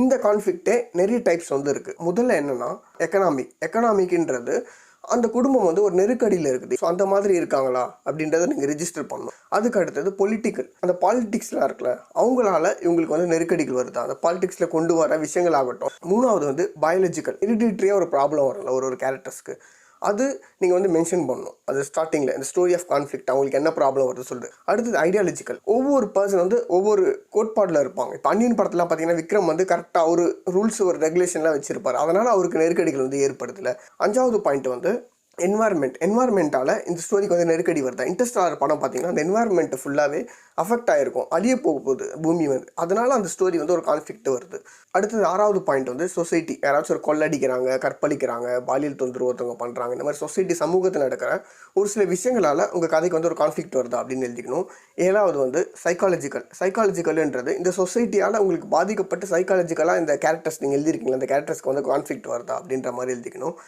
இந்த கான்ஃப்ளிக்ட்டே நிறைய டைப்ஸ் வந்து இருக்குது. முதல்ல என்னென்னா எக்கனாமிக்ன்றது அந்த குடும்பம் வந்து ஒரு நெருக்கடியில் இருக்குது. ஸோ அந்த மாதிரி இருக்காங்களா அப்படின்றத நீங்கள் ரெஜிஸ்டர் பண்ணணும். அதுக்கு அடுத்தது பொலிட்டிக்கல். அந்த பாலிடிக்ஸ்லாம் இருக்குல்ல, அவங்களால இவங்களுக்கு வந்து நெருக்கடிகள் வருது. அந்த பாலிடிக்ஸில் கொண்டு வர விஷயங்கள் ஆகட்டும். மூணாவது வந்து பயாலஜிக்கல். ஹெரிடிட்ரியாக ஒரு ப்ராப்ளம் வரல ஒரு கேரக்டர்ஸ்க்கு. அது நீங்கள் வந்து மென்ஷன் பண்ணணும். அது ஸ்டார்டிங்கில் இந்த ஸ்டோரி ஆஃப் கான்ஃப்ளிக்ட் அவங்களுக்கு என்ன ப்ராப்ளம் வருது சொல்லுது. அடுத்தது ஐடியாலஜிக்கல். ஒவ்வொரு பர்சன் வந்து ஒவ்வொரு கோட்பாடில் இருப்பாங்க. இப்போ அன்னியன் படத்தில் பார்த்தீங்கன்னா விக்ரம் வந்து கரெக்டாக ஒரு ரூல்ஸ் ஒரு ரெகுலேஷன்லாம் வச்சிருப்பார். அதனால் அவருக்கு நெருக்கடிகள் வந்து ஏற்படுதில்லை. அஞ்சாவது பாயிண்ட் வந்து என்வாயர்மெண்ட்டால் இந்த ஸ்டோரிக்கு வந்து நெருக்கடி வருதா. இன்டர்ஸ்டெல்லார் படம் பார்த்தீங்கன்னா அந்த என்வாயர்மெண்ட் ஃபுல்லாகவே அஃபெக்ட் ஆகிருக்கும். அழிய போகுது பூமி வந்து. அதனால் அந்த ஸ்டோரி வந்து ஒரு கான்ஃப்ளிக்ட் வருது. அடுத்தது ஆறாவது பாயிண்ட் வந்து சொசைட்டி. யாராச்சும் ஒரு கொள்ளடிக்கிறாங்க, கற்பழிக்கிறாங்க, பாலியல் தொந்தரவு ஒருத்தவங்க பண்ணுறாங்க. இந்த மாதிரி சொசைட்டி சமூகத்தில் நடக்கிற ஒரு சில விஷயங்களால் உங்கள் கதைக்கு வந்து ஒரு கான்ஃப்ளிக்ட் வருதா அப்படின்னு எழுதிக்கணும். ஏழாவது வந்து சைக்காலஜிக்கல்ன்றது இந்த சொசைட்டியால் உங்களுக்கு பாதிக்கப்பட்டு சைக்காலஜிக்கலாக இந்த கேரக்டர்ஸ் நீங்கள் எழுதிருக்கீங்களா, அந்த கேரக்டர்ஸ்க்கு வந்து கான்ஃப்ளிக்ட் வருதா அப்படின்ற மாதிரி எழுதிக்கணும்.